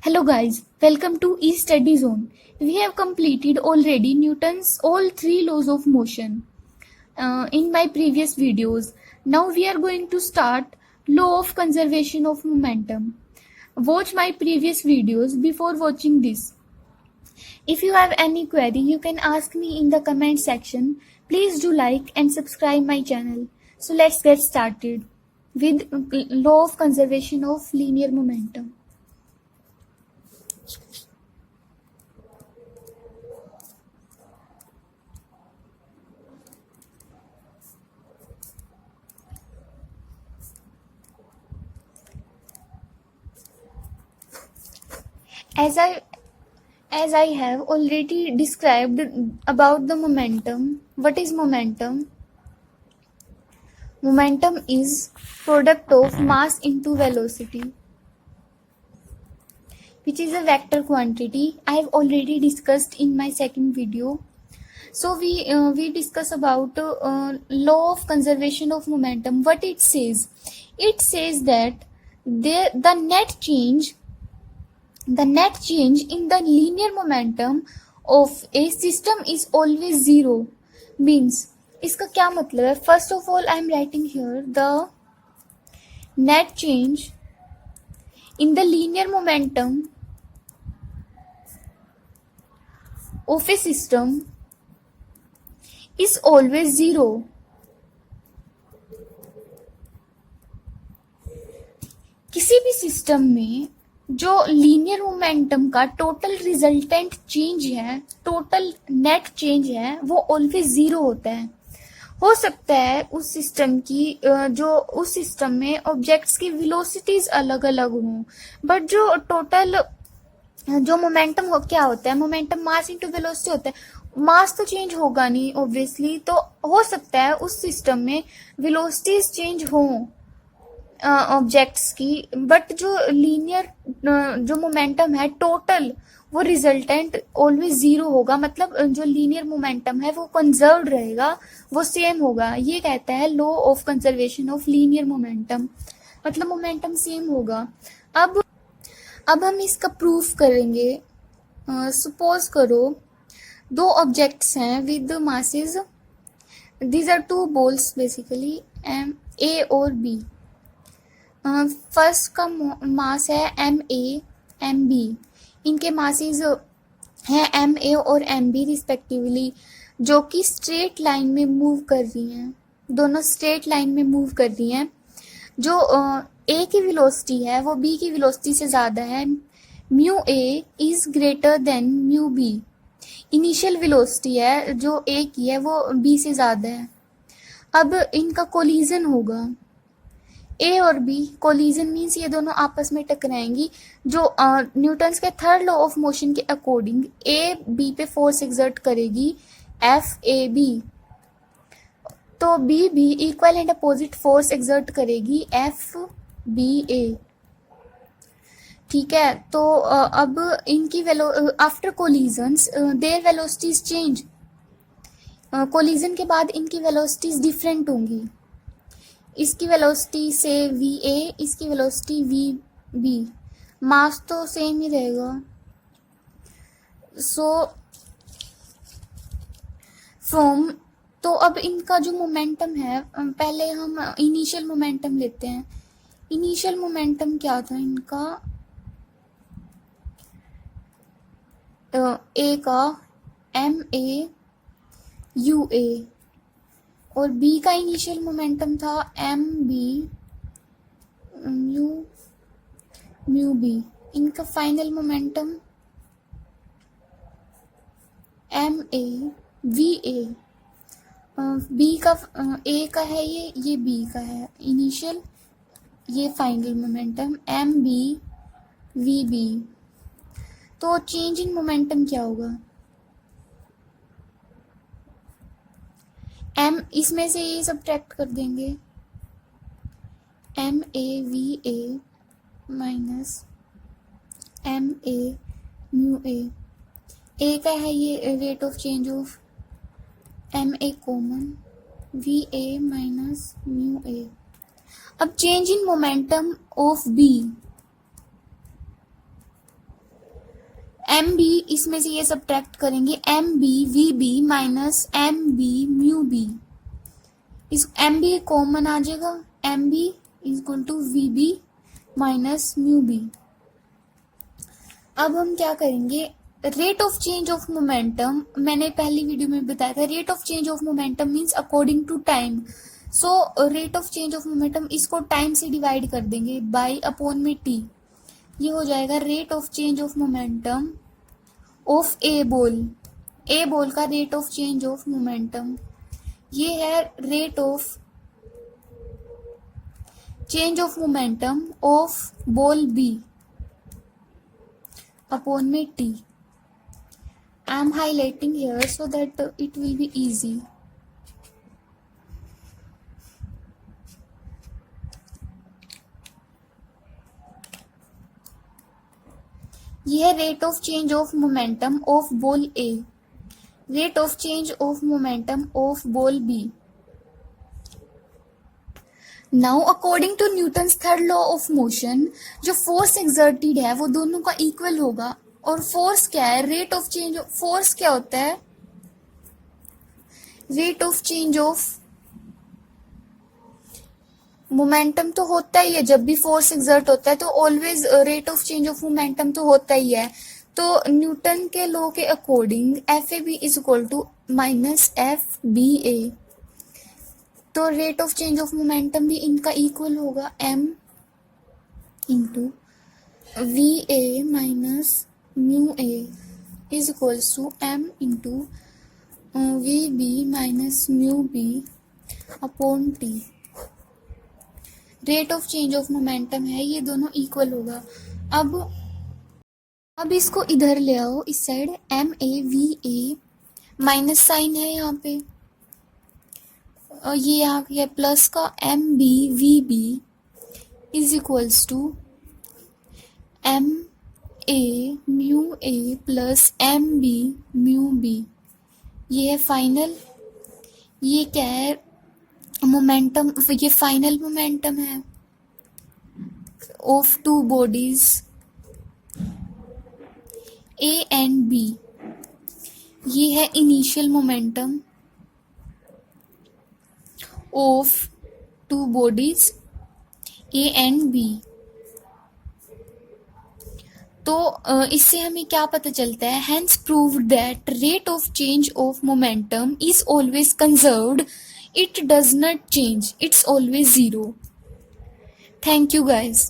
Hello guys, welcome to E-Study Zone. We have completed already Newton's all three laws of motion in my previous videos. Now we are going to start law of conservation of momentum. Watch my previous videos before watching this. If you have any query, you can ask me in the comment section. Please do like and subscribe my channel. So let's get started with law of conservation of linear momentum. As I have already described about the momentum, what is momentum? Momentum is product of mass into velocity, which is a vector quantity. I have already discussed in my second video. So we discuss about law of conservation of momentum. What it says? It says that the net change in the linear momentum of a system is always zero. Means इसका क्या मतलब है? First of all, I am writing here the net change in the linear momentum of a system is always zero. किसी भी system में जो linear momentum का total resultant change है, टोटल नेट चेंज है, वो ऑलवेज जीरो होता है. हो सकता है उस सिस्टम की जो उस सिस्टम में ऑब्जेक्ट्स की वेलोसिटीज अलग अलग हों, बट जो टोटल जो मोमेंटम क्या होता है, मोमेंटम मास इनटू वेलोसिटी होता है. मास तो चेंज होगा नहीं ऑब्वियसली, तो हो सकता है उस सिस्टम में वेलोसिटीज चेंज हों ऑब्जेक्ट्स की, बट जो लीनियर जो मोमेंटम है टोटल वो रिजल्टेंट ऑलवेज जीरो होगा. मतलब जो लीनियर मोमेंटम है वो कंजर्व रहेगा, वो सेम होगा. ये कहता है law of conservation of linear momentum. मतलब मोमेंटम सेम होगा. अब हम इसका प्रूफ करेंगे. सपोज करो दो ऑब्जेक्ट्स हैं with masses. These are two balls basically, A और बी. फर्स्ट का मास है एम ए एम बी. इनके मासेस हैं एम ए और एम बी रिस्पेक्टिवली, जो कि स्ट्रेट लाइन में मूव कर रही हैं. दोनों स्ट्रेट लाइन में मूव कर रही हैं. जो ए की वेलोसिटी है वो बी की वेलोसिटी से ज़्यादा है. Mu A is greater than mu B. Initial velocity है जो ए की है वो बी से ज़्यादा है. अब इनका कोलिजन होगा. ए और बी कोलिजन मीन्स ये दोनों आपस में टकराएंगी. जो न्यूटन्स के थर्ड लॉ ऑफ मोशन के अकॉर्डिंग ए बी पे फोर्स एक्सर्ट करेगी एफ ए बी, तो बी भी equal and opposite force exert करेगी एफ बी ए. ठीक है, तो अब इनकी after collisions there velocities change. Collision के बाद इनकी वेलोसिटीज डिफरेंट होंगी. इसकी वेलोसिटी से वी ए, इसकी वेलोसिटी वी बी. मास तो सेम ही रहेगा. सो फ्रॉम तो अब इनका जो मोमेंटम है, पहले हम इनिशियल मोमेंटम लेते हैं. इनिशियल मोमेंटम क्या था इनका? ए का एम ए यू ए और बी का इनिशियल मोमेंटम था M B mu mu B. इनका final momentum M A V A. B का ए का है, ये बी का है इनिशियल, ये final momentum M B we B. तो चेंज इन मोमेंटम क्या होगा? एम इसमें से ये सब्ट्रैक्ट कर देंगे. M A V A minus M A mu A. A का है ये rate of change of M A common V A minus mu A. अब change in momentum of B. M B, इसमें से ये सब्ट्रैक्ट करेंगे, M B we B minus M B mu B, इस m b common आ जाएगा, m b is equal to v B minus mu b. अब हम क्या करेंगे, rate of change of momentum, मैंने पहली वीडियो में बताया था, rate of change of momentum means according to time. So rate of change of momentum, इसको टाइम से डिवाइड कर देंगे बाई अपॉन में टी, ये हो जाएगा rate of change of momentum of a ball का rate of change of momentum, ये है rate of change of momentum of ball B upon में T. I am highlighting here so that it will be easy. यह है rate of change of momentum of ball A, rate of change of momentum of ball B. Now according to Newton's third law of motion, जो force exerted है वो दोनों का equal होगा। और force क्या है, रेट ऑफ चेंज, फोर्स क्या होता है, rate of change of momentum तो होता ही है, जब भी फोर्स एक्सर्ट होता है तो always rate of change of momentum तो होता ही है। तो न्यूटन के लॉ के according F A B is equal to minus F B A, तो rate of change of momentum भी इनका इक्वल होगा, M into V A minus mu A is equals to M into V B minus mu B upon T. Rate of change of momentum है, ये दोनों equal होगा। अब इसको इधर ले आओ, इस side m A V A minus sign है यहाँ पे, और ये आ गया प्लस का m B we b is equals to m A mu a plus m B mu b. ये है फाइनल, ये क्या है मोमेंटम, ये फाइनल मोमेंटम है of two bodies A and B. ये है initial momentum of two bodies A and B. तो इससे हमें क्या पता चलता है, hence proved that rate of change of momentum is always conserved, it does not change, it's always zero. Thank you guys.